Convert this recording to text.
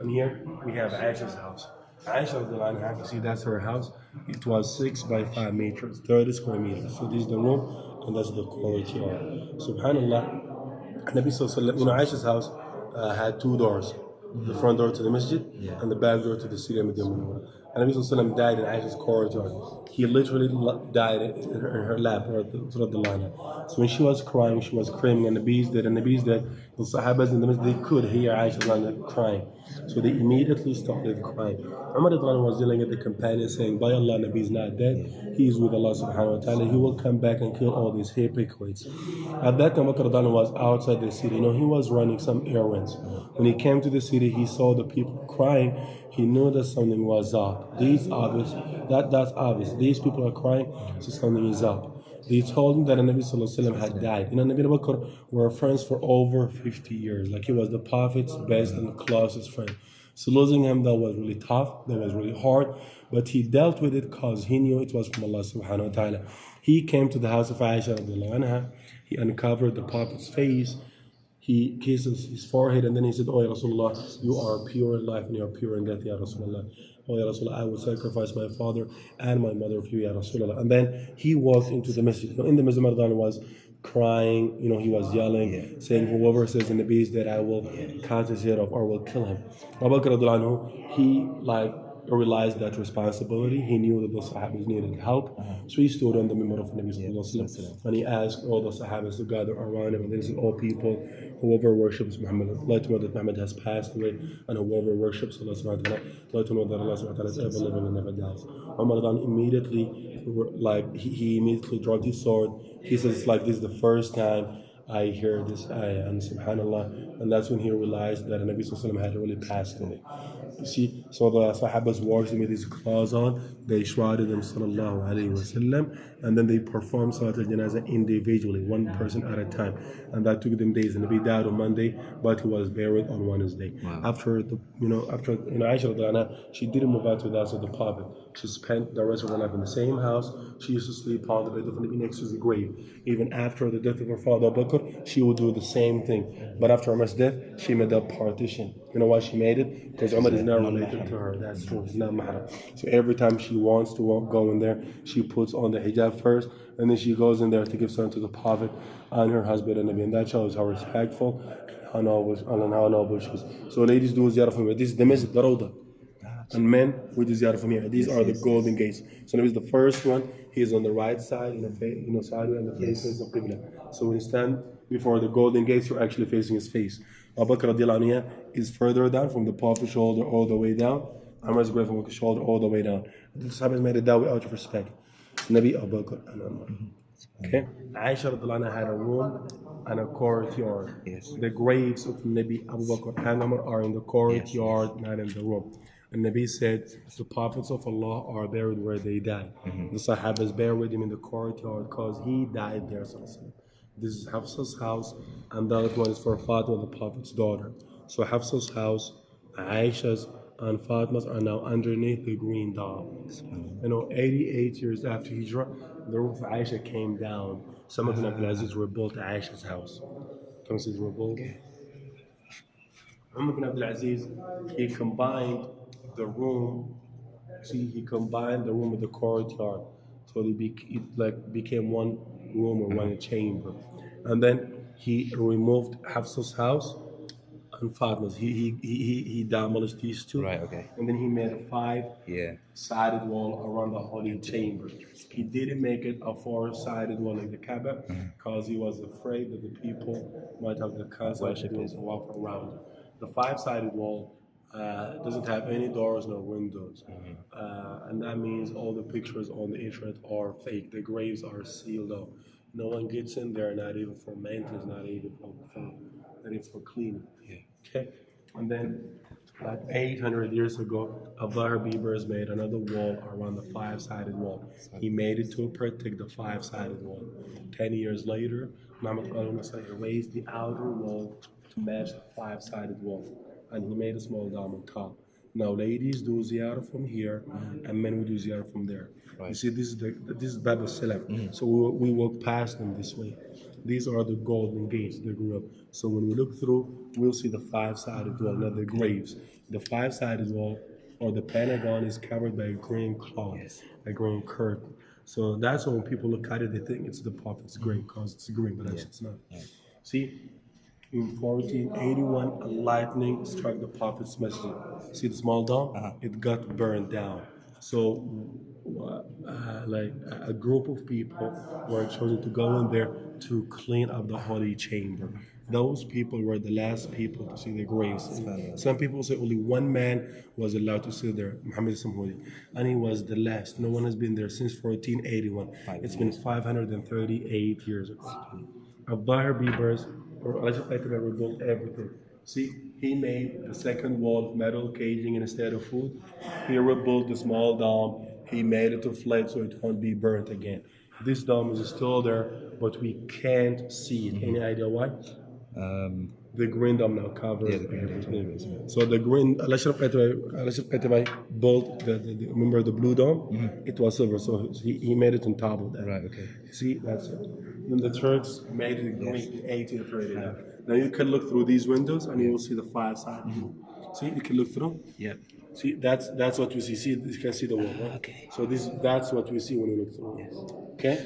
And here we have Aisha's house. Aisha, the line you see that's her house. It was 6 by 5 meters, 30 square meters. So this is the room, and that's the courtyard. Subhanallah, Nabi Sallallahu Alaihi Wasallam, Aisha's house had two doors, the front door to the masjid and the back door to the city of Medina Munawwara. And Nabi Sallallahu Alaihi Wasallam died in Aisha's courtyard. He literally died in her lap, or the line. So when she was crying, she was screaming, and the Nabi's dead, the Sahabas in the masjid, they could hear Aisha crying. So they immediately started crying. Umar was dealing with the companion saying, by Allah, Nabi is not dead. He is with Allah subhanahu wa ta'ala. He will come back and kill all these hypocrites. At that time, Bakr was outside the city. He was running some errands. When he came to the city, he saw the people crying. He knew that something was up. That's obvious. These people are crying, so something is up. They told him that the Nabi Sallallahu Alaihi Wasallam had died. Nabi and Bakr were friends for over 50 years. Like, he was the Prophet's best and closest friend. So losing him, that was really tough, that was really hard, but he dealt with it because he knew it was from Allah subhanahu wa ta'ala. He came to the house of Aisha radiallahu anha, he uncovered the Prophet's face, he kisses his forehead, and then he said, oh Ya Rasulullah, you are pure in life and you are pure in death, Ya Rasulullah. Oh Ya Rasulullah, I will sacrifice my father and my mother for you, Ya Rasulullah. And then he walked into the masjid. In the masjid, Ramadan was crying, he was yelling, saying, whoever says in the beast that I will cut his head off or will kill him. Abu Bakr, he realized that responsibility. He knew that the Sahabas needed help. So he stood on the member of Nabi and he asked all the Sahabas to gather around him, and then he said, all people, whoever worships Muhammad, let him know that Muhammad has passed away, and whoever worships Allah subhanahu wa ta'ala, let him know that Allah subhanahu wa ta'ala is ever living and never dies. Umar immediately, he immediately dropped his sword. He says, it's like this is the first time I hear this ayah, and subhanallah, and that's when he realized that Nabi Sallallahu Alaihi Wasallam had really passed away. You see, so the Sahabas washed him with his clothes on, they shrouded him sallallahu alaihi wasallam, and then they performed Salat al-Janazah individually, one person at a time, and that took them days. And Nabi died on Monday, but he was buried on Wednesday. Wow. After Aisha radiallahu anha, she didn't move out to the house of the Prophet. She spent the rest of her life in the same house. She used to sleep on the bed of Nabi next to the grave. Even after the death of her father Abu Bakr, she would do the same thing. But after Umar's death, she made a partition. You know why she made it? Because Umar is not related to her. That's true. It's not mahram. So every time she wants to go in there, she puts on the hijab first, and then she goes in there to give son to the Prophet and her husband and Nabi. And that shows how respectful and how noble she is. So ladies, do ziyarah from here. This is the masjid, the Rawda. And men, we do ziyarah from here. These are the golden gates. So Nabi is the first one. He is on the right side, sideways, and the face is the Qibla. So when you stand before the golden gates, you're actually facing his face. Abu Bakr radiallahu anhu is further down from the Prophet's shoulder all the way down. Umar's great from the shoulder all the way down. The Sahabas made it that way out of respect. Nabi, Abu Bakr, and Umar. Okay? Aisha radiallahu anha had a room and a courtyard. Yes. The graves of Nabi, Abu Bakr, and Umar are in the courtyard, not in the room. And Nabi said, the prophets of Allah are buried where they died. The Sahabas buried him in the courtyard because he died there. This is Hafsa's house, and the other one is for Fatima, the Prophet's daughter. So Hafsa's house, Aisha's, and Fatma's are now underneath the green dome. 88 years after Hijrah, the roof of Aisha came down. Some of the Abdul Aziz rebuilt Aisha's house. Come see the rebuilt. Umar ibn Abdul Aziz, he combined the room. He combined the room with the courtyard, so it became one room or one chamber. And then he removed Hafsa's house and Fatma's. He demolished these two. Right. Okay. And then he made a five-sided wall around the holy chamber. He didn't make it a four-sided wall like the Kaaba because he was afraid that the people might have the concept to walk around. The five-sided wall doesn't have any doors nor windows, and that means all the pictures on the internet are fake. The graves are sealed up. No one gets in there, not even for maintenance, not even for cleaning. Yeah. Okay, and then like 800 years ago, Abdullah Bieber made another wall around the five-sided wall. He made it to protect the five-sided wall. 10 years later, Muhammad raised the outer wall to match the five-sided wall, and he made a small dome on top. Now, ladies do ziyarah from here, and men will do ziyarah from there. You Right. see, this is Bab al-Salam. So we walk past them this way. These are the golden gates they grew up. So when we look through, we'll see the five-sided wall, not the graves. The five-sided wall, or the pentagon, is covered by a green cloth, Yes. a green curtain. So that's why when people look at it, they think it's the Prophet's grave because it's green, but actually it's not. See, in 1481, a lightning struck the Prophet's masjid. See the small dome? It got burned down. So, like a group of people were chosen to go in there to clean up the holy chamber. Those people were the last people to see the graves. Some people say only one man was allowed to sit there, Muhammad Samhudi, and he was the last. No one has been there since 1481. It's been 538 years ago. Abdahir Bibers, or Rajab Aitabar, rebuilt everything. See, he made the second wall of metal caging instead of food. He rebuilt the small dome. He made it of flake so it won't be burnt again. This dome is still there, but we can't see it. Any idea why? The green dome now covers everything. So the green, Al-Ashraf Qatabai built remember the blue dome? It was silver, so he made it on top of that. Right, okay. See, that's it. Then the Turks made it green in 1839. Now you can look through these windows and you will see the five sides. See, you can look through. Yep. See, that's what we see. See, you can see the wall, right? Okay. So that's what we see when we look through. Okay.